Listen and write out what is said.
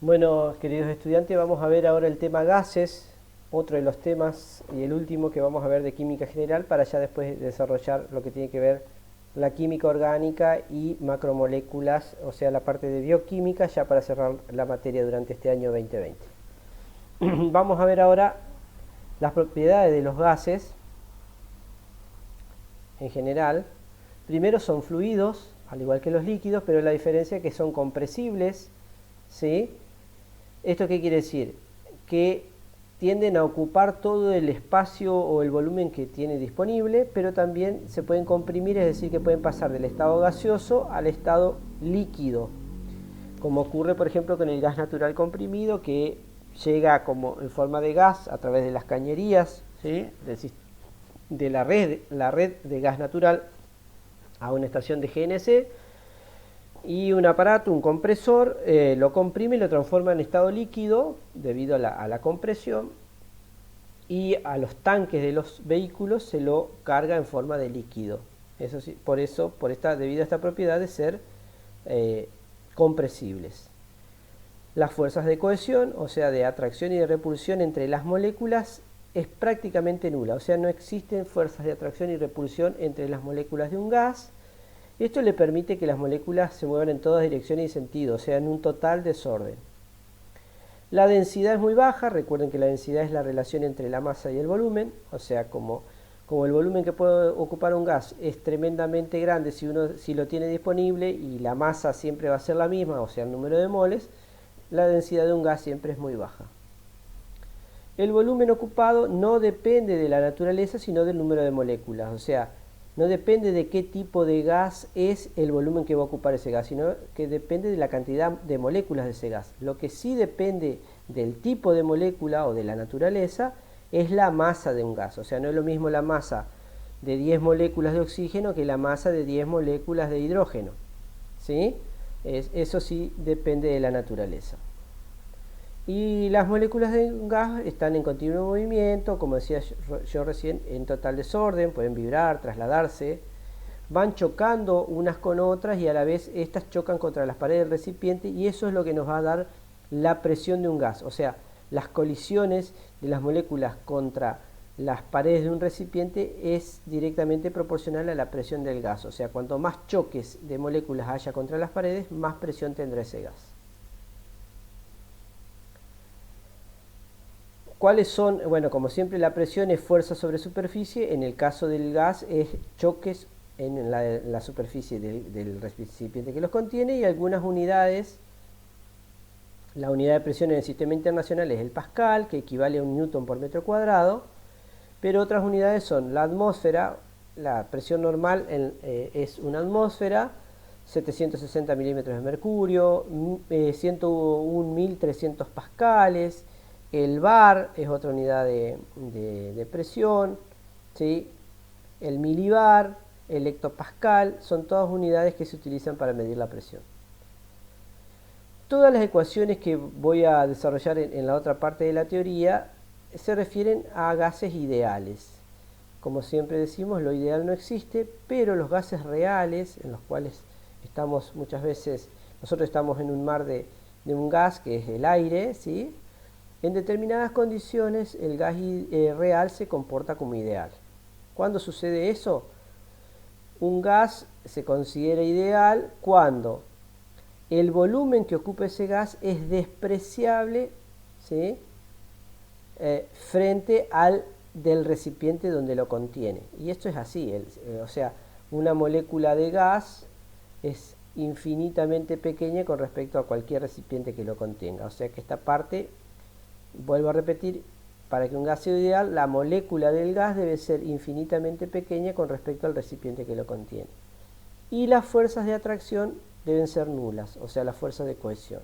Bueno, queridos estudiantes, vamos a ver ahora el tema gases, otro de los temas y el último que vamos a ver de química general para ya después desarrollar lo que tiene que ver la química orgánica y macromoléculas, o sea, la parte de bioquímica, ya para cerrar la materia durante este año 2020. Vamos a ver ahora las propiedades de los gases en general. Primero son fluidos, al igual que los líquidos, pero la diferencia es que son compresibles, ¿sí? ¿Esto qué quiere decir? Que tienden a ocupar todo el espacio o el volumen que tiene disponible, pero también se pueden comprimir, es decir, que pueden pasar del estado gaseoso al estado líquido, como ocurre por ejemplo con el gas natural comprimido, que llega como en forma de gas a través de las cañerías, ¿sí? de la red de gas natural a una estación de GNC, y un aparato, un compresor, lo comprime y lo transforma en estado líquido debido a la compresión, y a los tanques de los vehículos se lo carga en forma de líquido. Eso sí, debido a esta propiedad de ser compresibles. Las fuerzas de cohesión, o sea, de atracción y de repulsión entre las moléculas, es prácticamente nula, o sea, no existen fuerzas de atracción y repulsión entre las moléculas de un gas. Esto le permite que las moléculas se muevan en todas direcciones y sentidos, o sea, en un total desorden. La densidad es muy baja, recuerden que la densidad es la relación entre la masa y el volumen, o sea, como el volumen que puede ocupar un gas es tremendamente grande si lo tiene disponible, y la masa siempre va a ser la misma, o sea, el número de moles, la densidad de un gas siempre es muy baja. El volumen ocupado no depende de la naturaleza, sino del número de moléculas, o sea, no depende de qué tipo de gas es el volumen que va a ocupar ese gas, sino que depende de la cantidad de moléculas de ese gas. Lo que sí depende del tipo de molécula o de la naturaleza es la masa de un gas, o sea, no es lo mismo la masa de 10 moléculas de oxígeno que la masa de 10 moléculas de hidrógeno, ¿sí? Eso sí depende de la naturaleza. Y las moléculas de un gas están en continuo movimiento, como decía yo recién, en total desorden, pueden vibrar, trasladarse, van chocando unas con otras y a la vez estas chocan contra las paredes del recipiente, y eso es lo que nos va a dar la presión de un gas, o sea, las colisiones de las moléculas contra las paredes de un recipiente es directamente proporcional a la presión del gas, o sea, cuanto más choques de moléculas haya contra las paredes, más presión tendrá ese gas. ¿Cuáles son? Bueno, como siempre, la presión es fuerza sobre superficie. En el caso del gas es choques en la superficie del recipiente que los contiene, y algunas unidades. La unidad de presión en el sistema internacional es el pascal, que equivale a un newton por metro cuadrado, pero otras unidades son la atmósfera. La presión normal es una atmósfera, 760 milímetros de mercurio, 101.300 pascales. El bar es otra unidad de presión, ¿sí? El milibar, el hectopascal, son todas unidades que se utilizan para medir la presión. Todas las ecuaciones que voy a desarrollar en la otra parte de la teoría se refieren a gases ideales. Como siempre decimos, lo ideal no existe, pero los gases reales, en los cuales estamos muchas veces, nosotros estamos en un mar de un gas que es el aire, ¿sí? En determinadas condiciones el gas real se comporta como ideal. ¿Cuándo sucede eso? Un gas se considera ideal cuando el volumen que ocupa ese gas es despreciable, ¿sí? Frente al del recipiente donde lo contiene. Y esto es así, o sea, una molécula de gas es infinitamente pequeña con respecto a cualquier recipiente que lo contenga. O sea que esta parte, vuelvo a repetir, para que un gas sea ideal, la molécula del gas debe ser infinitamente pequeña con respecto al recipiente que lo contiene. Y las fuerzas de atracción deben ser nulas, o sea, las fuerzas de cohesión.